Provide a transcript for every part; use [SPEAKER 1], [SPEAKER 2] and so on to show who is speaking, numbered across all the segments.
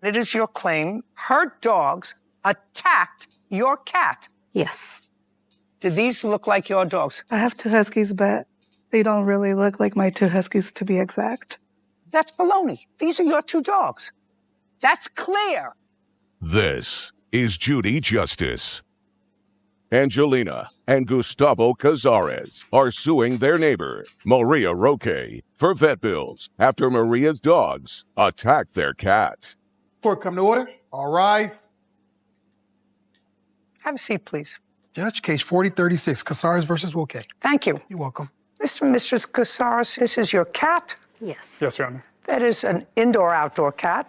[SPEAKER 1] It is your claim her dogs attacked your cat.
[SPEAKER 2] Yes.
[SPEAKER 1] Do these look like your dogs?
[SPEAKER 3] I have two Huskies, but they don't really look like my two Huskies, to be exact.
[SPEAKER 1] That's baloney. These are your two dogs. That's clear.
[SPEAKER 4] This is Judy Justice. Angelina and Gustavo Cazares are suing their neighbor, Maria Roque, for vet bills after Maria's dogs attacked their cat.
[SPEAKER 5] Court, come to order. All rise.
[SPEAKER 1] Have a seat, please.
[SPEAKER 5] Judge, case 4036, Casares versus Wilke.
[SPEAKER 1] Thank you.
[SPEAKER 5] You're welcome.
[SPEAKER 1] Mr. and Mrs. Casares, this is your cat?
[SPEAKER 2] Yes.
[SPEAKER 6] Yes, Your Honor.
[SPEAKER 1] That is an indoor-outdoor cat.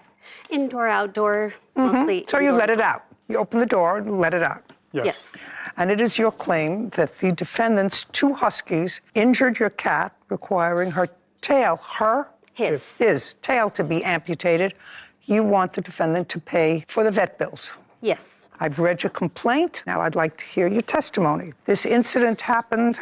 [SPEAKER 2] Indoor, outdoor, mostly.
[SPEAKER 1] So you
[SPEAKER 2] indoor.
[SPEAKER 1] let it out. You open the door and let it out.
[SPEAKER 2] Yes.
[SPEAKER 1] And it is your claim that the defendant's two Huskies injured your cat, requiring her tail, his tail to be amputated. You want the defendant to pay for the vet bills.
[SPEAKER 2] Yes.
[SPEAKER 1] I've read your complaint. Now I'd like to hear your testimony. This incident happened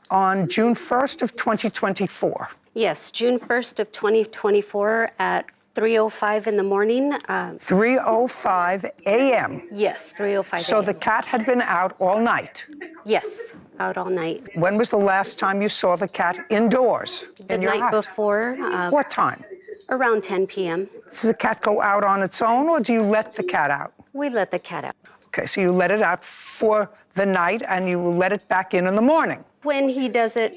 [SPEAKER 1] on June 1st of 2024.
[SPEAKER 2] Yes, June 1st of 2024 at 3:05 in the morning.
[SPEAKER 1] 3:05 a.m.
[SPEAKER 2] Yes, 3:05
[SPEAKER 1] So the cat had been out all night.
[SPEAKER 2] Yes, out all night.
[SPEAKER 1] When was the last time you saw the cat indoors
[SPEAKER 2] The
[SPEAKER 1] in your
[SPEAKER 2] night
[SPEAKER 1] house?
[SPEAKER 2] before,
[SPEAKER 1] What time?
[SPEAKER 2] around 10 p.m.
[SPEAKER 1] Does the cat go out on its own, or do you let the cat out?
[SPEAKER 2] We let the cat out.
[SPEAKER 1] Okay, so you let it out for the night, and you let it back in the morning.
[SPEAKER 2] When he does it,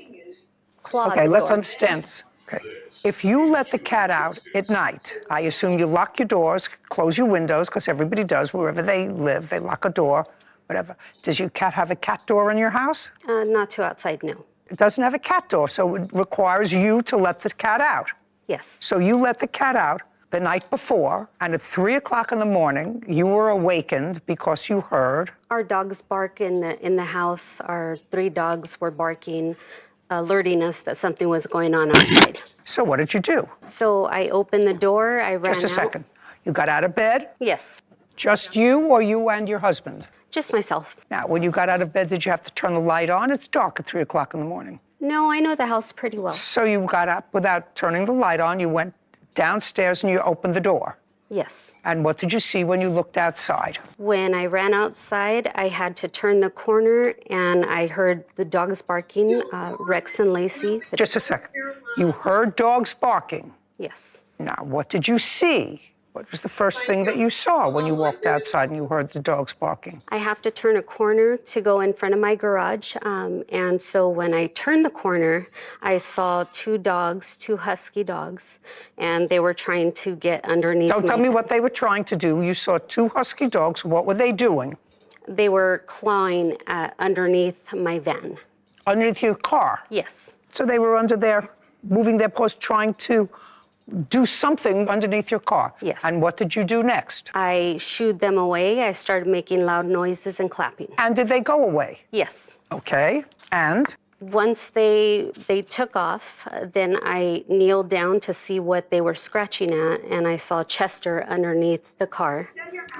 [SPEAKER 2] claw
[SPEAKER 1] Okay,
[SPEAKER 2] the
[SPEAKER 1] let's
[SPEAKER 2] door.
[SPEAKER 1] understand. Okay. If you let the cat out at night, I assume you lock your doors, close your windows, because everybody does, wherever they live, they lock a door, whatever. Does your cat have a cat door in your house?
[SPEAKER 2] Not to outside, no.
[SPEAKER 1] It doesn't have a cat door, so it requires you to let the cat out.
[SPEAKER 2] Yes.
[SPEAKER 1] So you let the cat out the night before, and at 3 o'clock in the morning, you were awakened because you heard.
[SPEAKER 2] Our dogs bark in the house. Our three dogs were barking, alerting us that something was going on outside.
[SPEAKER 1] So what did you do?
[SPEAKER 2] So I opened the door, I ran out.
[SPEAKER 1] Just a second. You got out of bed?
[SPEAKER 2] Yes,
[SPEAKER 1] Just you, or you and your husband?
[SPEAKER 2] just myself.
[SPEAKER 1] Now, when you got out of bed, did you have to turn the light on? It's dark at 3 o'clock in the morning.
[SPEAKER 2] No, I know the house pretty well.
[SPEAKER 1] So you got up without turning the light on, you went downstairs and you opened the door.
[SPEAKER 2] Yes.
[SPEAKER 1] And what did you see when you looked outside?
[SPEAKER 2] When I ran outside, I had to turn the corner and I heard the dogs barking, Rex and Lacey.
[SPEAKER 1] Just a second. You heard dogs barking.
[SPEAKER 2] Yes.
[SPEAKER 1] Now, what did you see? What was the first thing that you saw when you walked outside and you heard the dogs barking?
[SPEAKER 2] I have to turn a corner to go in front of my garage. And so when I turned the corner, I saw two dogs, two husky dogs, and they were trying to get underneath
[SPEAKER 1] Don't tell me what they were trying to do. You saw two husky dogs. What were they doing?
[SPEAKER 2] They were clawing underneath my van.
[SPEAKER 1] Underneath your car.
[SPEAKER 2] Yes.
[SPEAKER 1] So they were under there, moving their paws, trying to do something underneath your car.
[SPEAKER 2] Yes.
[SPEAKER 1] And what did you do next?
[SPEAKER 2] I shooed them away. I started making loud noises and clapping.
[SPEAKER 1] And did they go away?
[SPEAKER 2] Yes.
[SPEAKER 1] Okay. And?
[SPEAKER 2] Once they took off, then I kneeled down to see what they were scratching at, and I saw Chester underneath the car.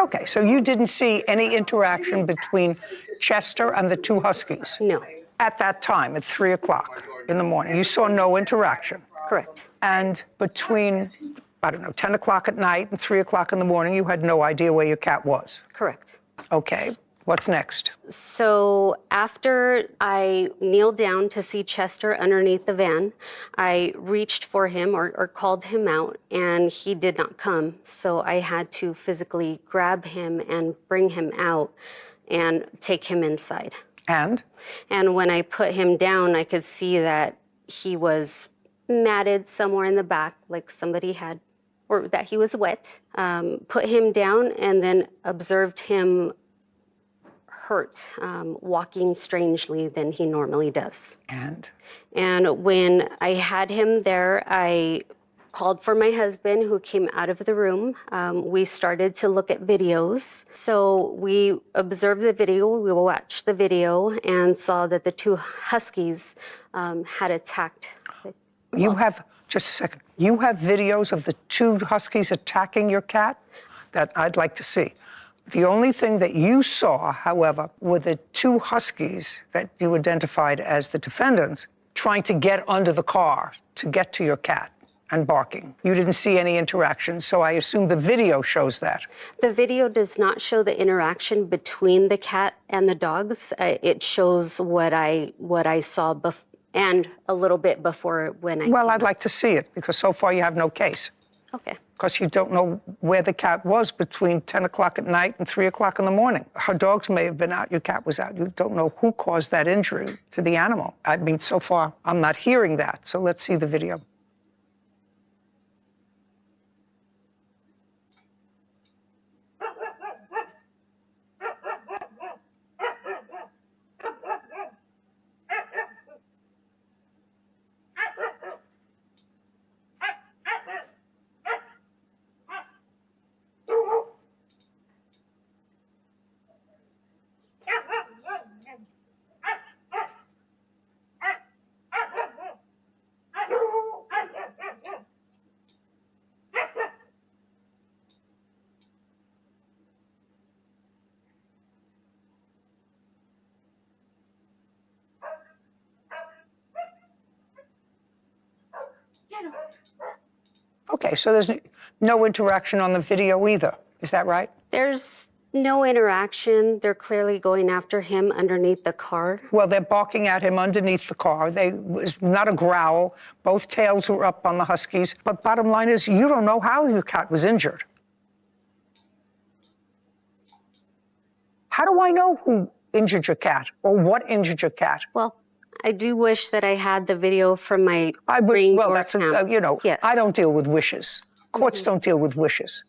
[SPEAKER 1] Okay, so you didn't see any interaction between Chester and the two Huskies?
[SPEAKER 2] No.
[SPEAKER 1] At that time, at 3 o'clock in the morning, you saw no interaction?
[SPEAKER 2] Correct.
[SPEAKER 1] And between, 10 o'clock at night and 3 o'clock in the morning, you had no idea where your cat was?
[SPEAKER 2] Correct.
[SPEAKER 1] Okay, what's next?
[SPEAKER 2] So after I kneeled down to see Chester underneath the van, I reached for him or called him out, and he did not come. So I had to physically grab him and bring him out and take him inside.
[SPEAKER 1] And?
[SPEAKER 2] And when I put him down, I could see that he was matted somewhere in the back, like somebody had, or that he was wet. Put him down and then observed him hurt, walking strangely than he normally does. And when I had him there, I called for my husband, who came out of the room. We started to look at videos. So we observed the video, we watched the video, and saw that the two Huskies had attacked.
[SPEAKER 1] You have, just a second, you have videos of the two Huskies attacking your cat that I'd like to see. The only thing that you saw, however, were the two Huskies that you identified as the defendants trying to get under the car to get to your cat. and barking. You didn't see any interaction, so I assume the video shows that.
[SPEAKER 2] The video does not show the interaction between the cat and the dogs. It shows what I saw and a little bit before when I.
[SPEAKER 1] Well, I'd like to see it because so far you have no case.
[SPEAKER 2] Okay.
[SPEAKER 1] Because you don't know where the cat was between 10 o'clock at night and 3 o'clock in the morning. Her dogs may have been out, your cat was out. You don't know who caused that injury to the animal. I mean, so far, I'm not hearing that. So let's see the video. Okay, so there's no interaction on the video either. Is that right?
[SPEAKER 2] There's no interaction. They're clearly going after him underneath the car.
[SPEAKER 1] Well, they're barking at him underneath the car. It was not a growl. Both tails were up on the Huskies. But bottom line is, you don't know how your cat was injured. How do I know who injured your cat or what injured your cat?
[SPEAKER 2] Well, I do wish that I had the video from my
[SPEAKER 1] I wish,
[SPEAKER 2] ring
[SPEAKER 1] well,
[SPEAKER 2] door
[SPEAKER 1] that's,
[SPEAKER 2] cam. Yes.
[SPEAKER 1] I don't deal with wishes. Courts don't deal with wishes.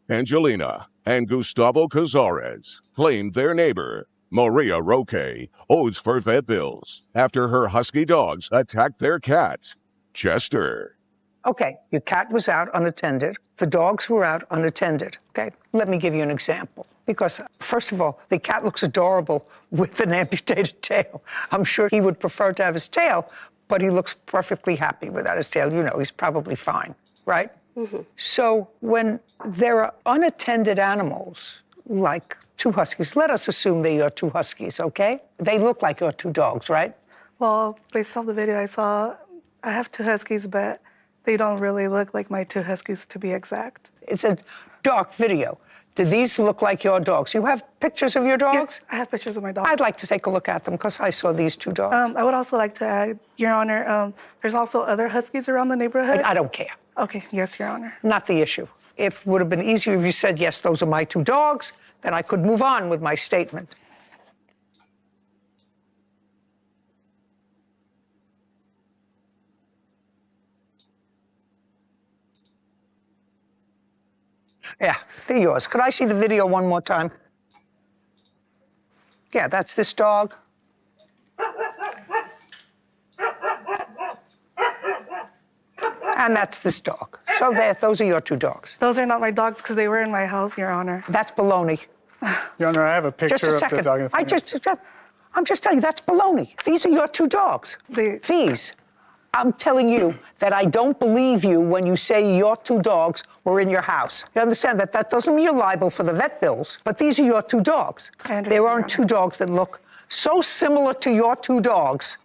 [SPEAKER 4] Angelina and Gustavo Cazares claimed their neighbor, Maria Roque, owes for vet bills after her husky dogs attacked their cat, Chester.
[SPEAKER 1] Okay, your cat was out unattended. The dogs were out unattended. Okay, let me give you an example. Because, first of all, the cat looks adorable with an amputated tail. I'm sure he would prefer to have his tail, but he looks perfectly happy without his tail. You know, he's probably fine, right? Mm-hmm. So when there are unattended animals, like two Huskies, let us assume they are two Huskies, okay? They look like your two dogs, right?
[SPEAKER 3] Well, based off the video I saw, I have two Huskies, but they don't really look like my two Huskies, to be exact.
[SPEAKER 1] It's a dark video. Do these look like your dogs? You have pictures of your dogs?
[SPEAKER 3] Yes, I have pictures of my dogs.
[SPEAKER 1] I'd like to take a look at them because I saw these two dogs.
[SPEAKER 3] I would also like to add, Your Honor, there's also other Huskies around the neighborhood.
[SPEAKER 1] I don't care.
[SPEAKER 3] Okay, yes, Your Honor.
[SPEAKER 1] Not the issue. If it would have been easier if you said, yes, those are my two dogs, then I could move on with my statement. Yeah, they're yours. Could I see the video one more time? Yeah, that's this dog. And that's this dog. So there, those are your two dogs.
[SPEAKER 3] Those are not my dogs because they were in my house, Your Honor.
[SPEAKER 1] That's baloney.
[SPEAKER 6] Your Honor, I have a picture
[SPEAKER 1] Just a
[SPEAKER 6] of
[SPEAKER 1] second.
[SPEAKER 6] the dog in front of you.
[SPEAKER 1] I'm just telling you, that's baloney. These are your two dogs. These. I'm telling you that I don't believe you when you say your two dogs were in your house. You understand that that doesn't mean you're liable for the vet bills, but these are your two dogs. There aren't two dogs that look so similar to your two dogs.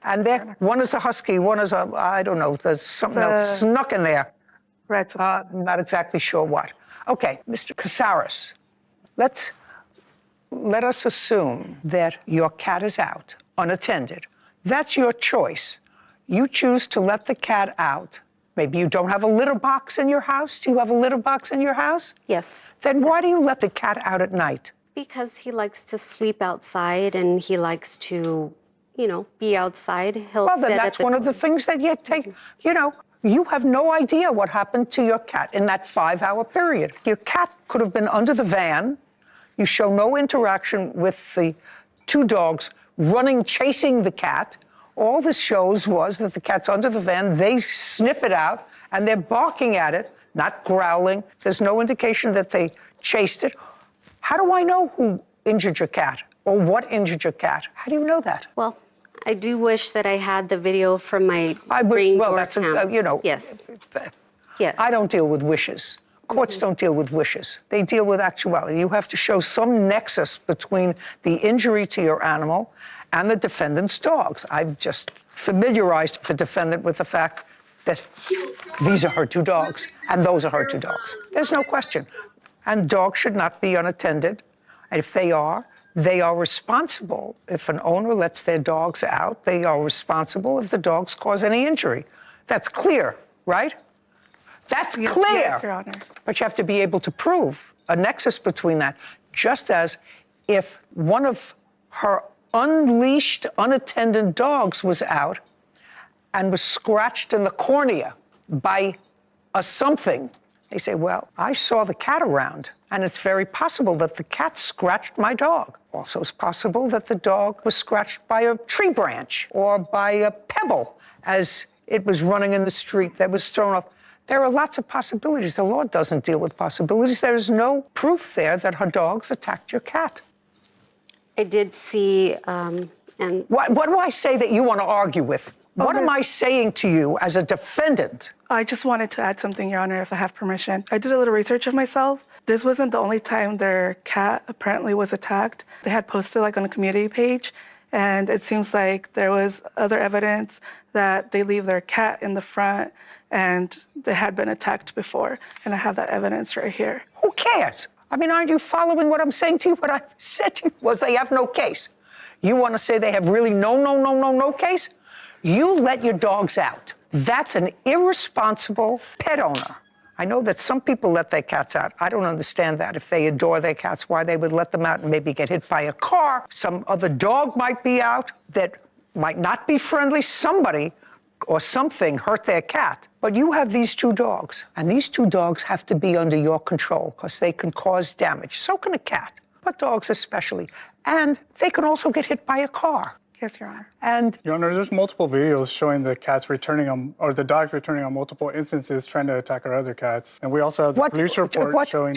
[SPEAKER 1] And one is a Husky, one is a, I don't know, there's something else snuck in there.
[SPEAKER 3] Right.
[SPEAKER 1] Not exactly sure what. Okay, Mr. Cazares, let us assume that your cat is out, unattended. That's your choice. You choose to let the cat out. Maybe you don't have a litter box in your house. Do you have a litter box in your house?
[SPEAKER 2] Yes.
[SPEAKER 1] Then why do you let the cat out at night?
[SPEAKER 2] Because he likes to sleep outside and he likes to, be outside.
[SPEAKER 1] Well, then that's one of the things that you take, you have no idea what happened to your cat in that 5-hour period. Your cat could have been under the van. You show no interaction with the two dogs running, chasing the cat. All this shows was that the cat's under the van, they sniff it out, and they're barking at it, not growling. There's no indication that they chased it. How do I know who injured your cat or what injured your cat? How do you know that?
[SPEAKER 2] Well, I do wish that I had the video from my ring door cam. Yes. Yes.
[SPEAKER 1] I don't deal with wishes. Courts don't deal with wishes. They deal with actuality. You have to show some nexus between the injury to your animal and the defendant's dogs. I've just familiarized the defendant with the fact that these are her two dogs and those are her two dogs. There's no question. And dogs should not be unattended. And if they are responsible. If an owner lets their dogs out, they are responsible if the dogs cause any injury. That's clear, right? That's clear.
[SPEAKER 3] Yes, Your Honor.
[SPEAKER 1] But you have to be able to prove a nexus between that. Just as if one of her unleashed, unattended dogs was out and was scratched in the cornea by a something, they say, well, I saw the cat around, and it's very possible that the cat scratched my dog. Also, it's possible that the dog was scratched by a tree branch or by a pebble as it was running in the street that was thrown off. There are lots of possibilities. The law doesn't deal with possibilities. There is no proof there that her dogs attacked your cat.
[SPEAKER 2] I did see, and
[SPEAKER 1] What do I say that you want to argue with? What am I saying to you as a defendant?
[SPEAKER 3] I just wanted to add something, Your Honor, if I have permission. I did a little research of myself. This wasn't the only time their cat apparently was attacked. They had posted like on a community page, and it seems like there was other evidence that they leave their cat in the front and they had been attacked before. And I have that evidence right here.
[SPEAKER 1] Who cares? I mean, aren't you following what I'm saying to you? What I said to you was they have no case. You want to say they have really no case? You let your dogs out. That's an irresponsible pet owner. I know that some people let their cats out. I don't understand that. If they adore their cats, why they would let them out and maybe get hit by a car. Some other dog might be out that might not be friendly. Somebody or something hurt their cat. But you have these two dogs, and these two dogs have to be under your control because they can cause damage. So can a cat, but dogs especially. And they can also get hit by a car.
[SPEAKER 3] Yes, Your Honor.
[SPEAKER 1] And
[SPEAKER 6] Your Honor, there's multiple videos showing the cats returning on, or the dogs returning on multiple instances trying to attack our other cats. And we also have the police report showing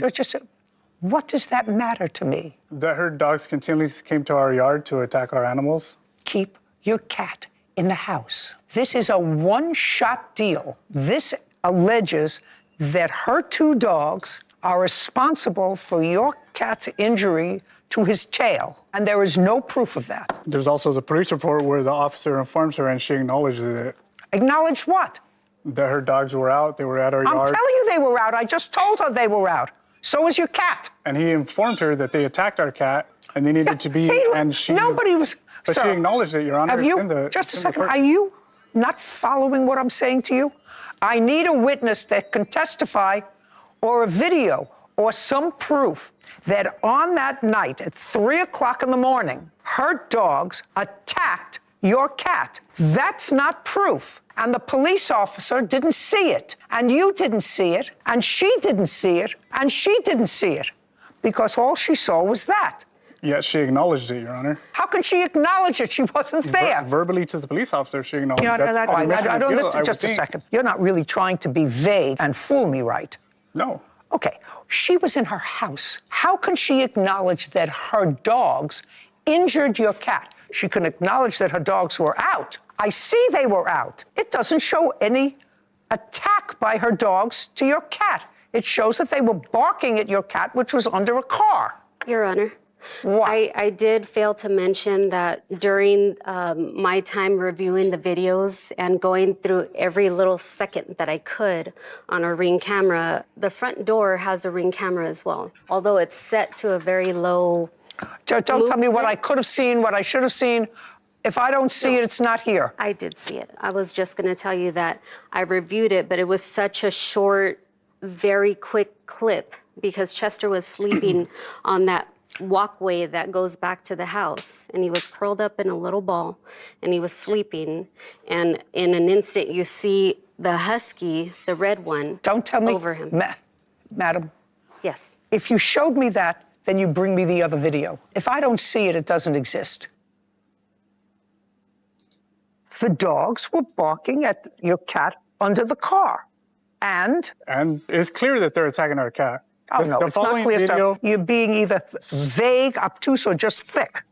[SPEAKER 1] what does that matter to me?
[SPEAKER 6] that her dogs continually came to our yard to attack our animals.
[SPEAKER 1] Keep your cat in the house. This is a one-shot deal. This alleges that her two dogs are responsible for your cat's injury to his tail, and there is no proof of that.
[SPEAKER 6] There's also the police report where the officer informs her and she acknowledges it.
[SPEAKER 1] Acknowledge what?
[SPEAKER 6] That her dogs were out, they were at our
[SPEAKER 1] I'm
[SPEAKER 6] yard.
[SPEAKER 1] telling you they were out. I just told her they were out. So is your cat.
[SPEAKER 6] And he informed her that they attacked our cat and they needed to be, and she...
[SPEAKER 1] Nobody was...
[SPEAKER 6] But
[SPEAKER 1] Sir,
[SPEAKER 6] she acknowledged it, Your Honor.
[SPEAKER 1] have you... Just a second. Are you not following what I'm saying to you? I need a witness that can testify or a video or some proof that on that night at 3 o'clock in the morning, her dogs attacked your cat. That's not proof. And the police officer didn't see it. And you didn't see it. And she didn't see it. And she didn't see it. Because all she saw was that.
[SPEAKER 6] Yes, she acknowledged it, Your Honor.
[SPEAKER 1] How can she acknowledge it? She wasn't there.
[SPEAKER 6] Verbally to the police officer, she acknowledged
[SPEAKER 3] Your Honor,
[SPEAKER 6] it.
[SPEAKER 1] I don't listen. Just a second. You're not really trying to be vague and fool me, right?
[SPEAKER 6] No.
[SPEAKER 1] Okay, she was in her house. How can she acknowledge that her dogs injured your cat? She can acknowledge that her dogs were out. I see they were out. It doesn't show any attack by her dogs to your cat. It shows that they were barking at your cat, which was under a car.
[SPEAKER 2] Your Honor.
[SPEAKER 1] What?
[SPEAKER 2] I did fail to mention that during my time reviewing the videos and going through every little second that I could on a Ring camera, the front door has a Ring camera as well, although it's set to a very low
[SPEAKER 1] Don't tell me what I could have seen, what I should have seen. If I don't see it, it's not here.
[SPEAKER 2] I did see it. I was just going to tell you that I reviewed it, but it was such a short, very quick clip because Chester was sleeping on that walkway that goes back to the house, and he was curled up in a little ball and he was sleeping, and in an instant you see the husky, the red one,
[SPEAKER 1] Don't tell me
[SPEAKER 2] over him.
[SPEAKER 1] Madam,
[SPEAKER 2] Yes.
[SPEAKER 1] if you showed me that, then you bring me the other video. If I don't see it, it doesn't exist. The dogs were barking at your cat under the car, and
[SPEAKER 6] it's clear that they're attacking our cat.
[SPEAKER 1] oh no, it's not clear, sir. You're being either vague, obtuse, or just thick.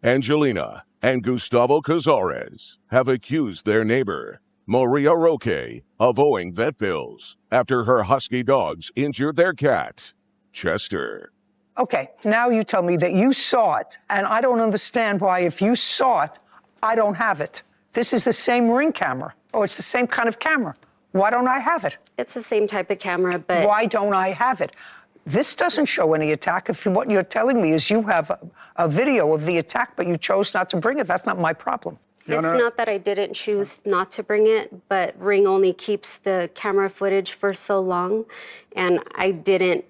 [SPEAKER 4] Angelina and Gustavo Cazares have accused their neighbor, Maria Roque, of owing vet bills after her husky dogs injured their cat, Chester.
[SPEAKER 1] Okay, now you tell me that you saw it, and I don't understand why if you saw it, I don't have it. This is the same Ring camera. Oh, it's the same kind of camera. Why don't I have it?
[SPEAKER 2] It's the same type of camera, but
[SPEAKER 1] Why don't I have it? This doesn't show any attack. If what you're telling me is you have a video of the attack, but you chose not to bring it, that's not my problem.
[SPEAKER 2] it's not that I didn't choose not to bring it, but Ring only keeps the camera footage for so long, and I didn't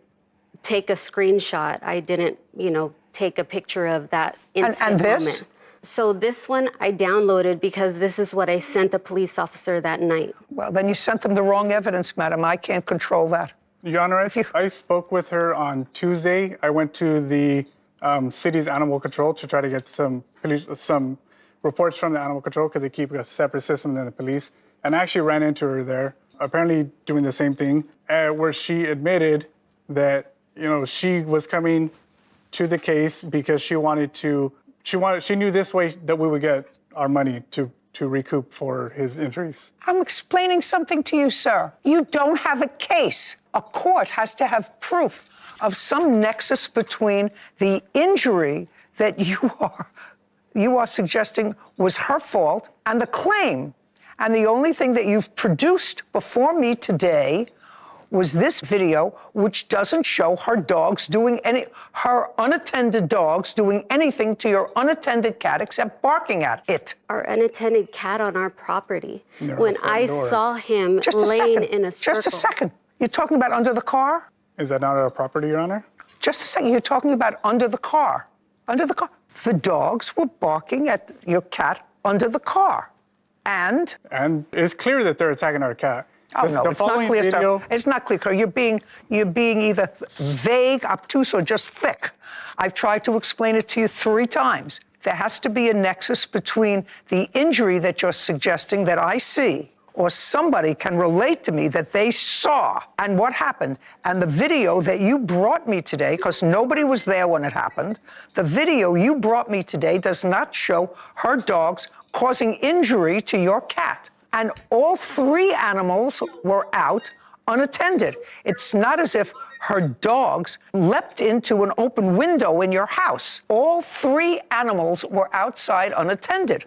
[SPEAKER 2] take a screenshot. I didn't, take a picture of that instant
[SPEAKER 1] And this?
[SPEAKER 2] moment. So this one I downloaded because this is what I sent the police officer that night.
[SPEAKER 1] Well, then you sent them the wrong evidence, madam. I can't control that.
[SPEAKER 6] Your Honor, I spoke with her on Tuesday. I went to the city's animal control to try to get some reports from the animal control because they keep a separate system than the police. And I actually ran into her there, apparently doing the same thing, where she admitted that, she was coming to the case because she knew this way that we would get our money to recoup for his injuries.
[SPEAKER 1] I'm explaining something to you, sir. You don't have a case. A court has to have proof of some nexus between the injury that you are suggesting was her fault and the claim. And the only thing that you've produced before me today was this video, which doesn't show her unattended dogs doing anything to your unattended cat except barking at it.
[SPEAKER 2] Our unattended cat on our property. When I saw him laying in a circle.
[SPEAKER 1] Just a second. You're talking about under the car?
[SPEAKER 6] Is that not our property, Your Honor?
[SPEAKER 1] Just a second. You're talking about under the car. Under the car. The dogs were barking at your cat under the car. And
[SPEAKER 6] it's clear that they're attacking our cat.
[SPEAKER 1] oh, no, it's not clear, sir. It's not clear, sir. You're being either vague, obtuse, or just thick. I've tried to explain it to you 3 times. There has to be a nexus between the injury that you're suggesting that I see, or somebody can relate to me that they saw, and what happened. And the video that you brought me today, because nobody was there when it happened, the video you brought me today does not show her dogs causing injury to your cat. And all 3 animals were out unattended. It's not as if her dogs leapt into an open window in your house. All 3 animals were outside unattended.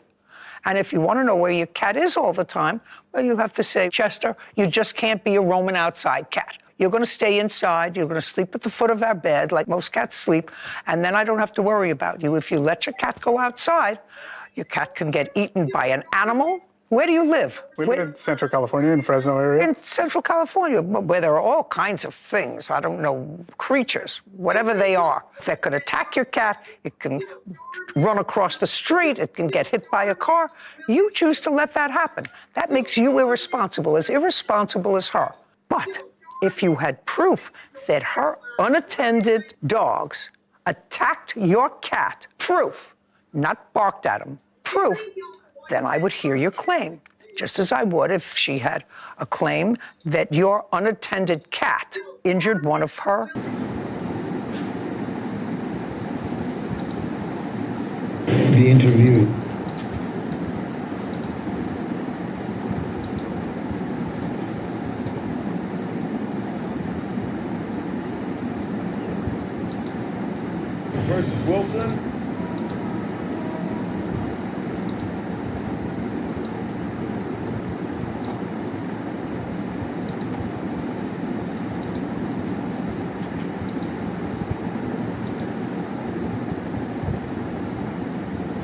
[SPEAKER 1] And if you want to know where your cat is all the time, well, you'll have to say, Chester, you just can't be a roaming outside cat. You're going to stay inside. You're going to sleep at the foot of our bed like most cats sleep. And then I don't have to worry about you. If you let your cat go outside, your cat can get eaten by an animal. Where do you live?
[SPEAKER 6] We live in Central California, in Fresno area.
[SPEAKER 1] In Central California, where there are all kinds of things, I don't know, creatures, whatever they are, that could attack your cat. It can run across the street. It can get hit by a car. You choose to let that happen. That makes you irresponsible as her. But if you had proof that her unattended dogs attacked your cat, proof, not barked at him, proof, then I would hear your claim, just as I would if she had a claim that your unattended cat injured one of her.
[SPEAKER 7] The interview.
[SPEAKER 8] Versus Wilson.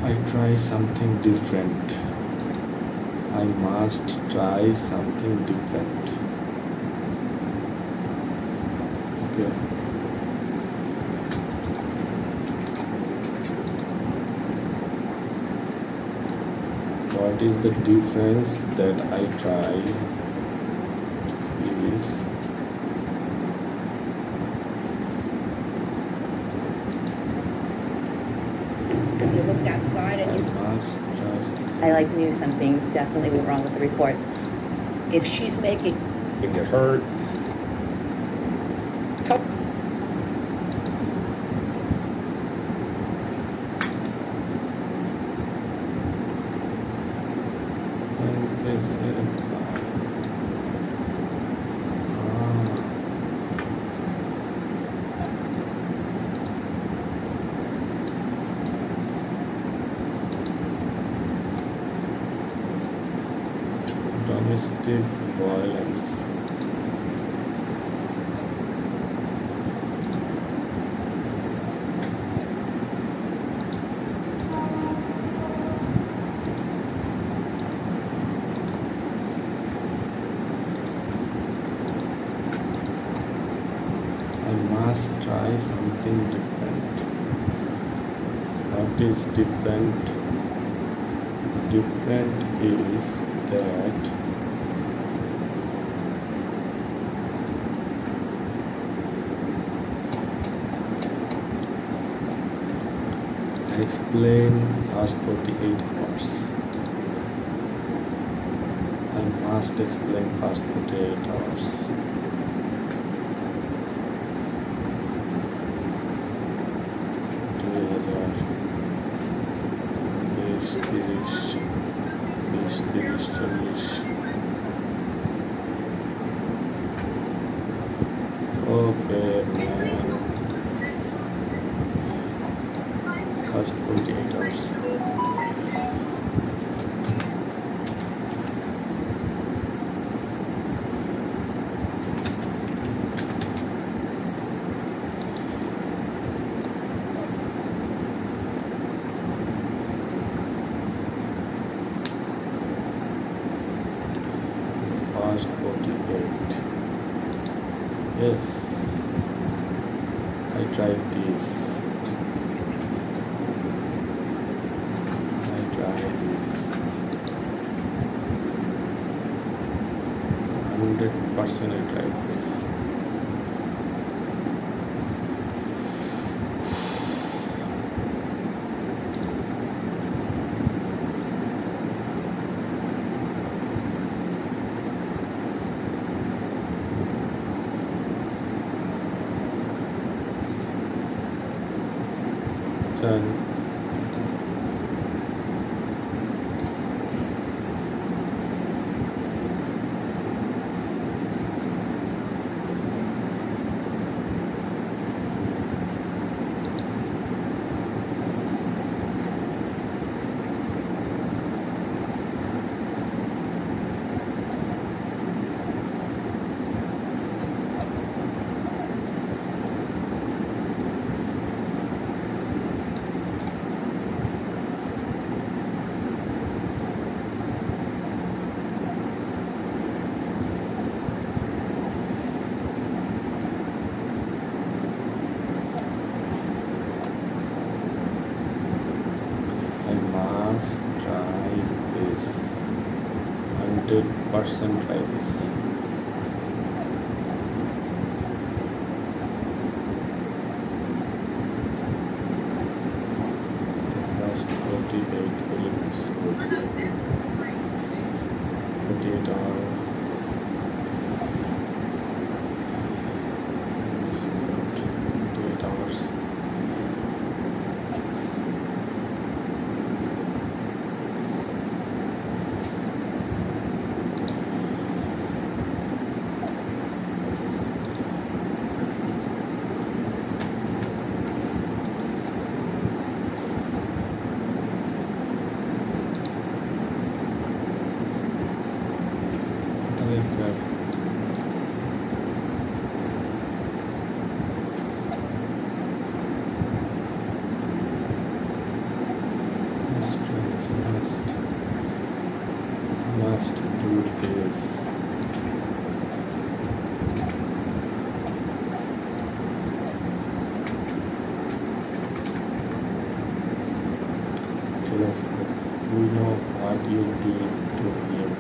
[SPEAKER 7] I try something different. I must try something different. Okay. What is the difference that I try is
[SPEAKER 9] You looked outside and you I knew something definitely went wrong with the reports. If she's making
[SPEAKER 8] Can get hurt.
[SPEAKER 7] and they said domestic violence. I must try something different. What is different? The different is that I explain past 48 hours. I must explain past 48 hours. Okay, man. Past 48 hours. Past 48. Yes. I tried this. I tried this. 100% I tried this. Done. I must try this. 100% try this. The first 48 films. 48 hours. 48 hours. Must do this. Just we know what you do to him.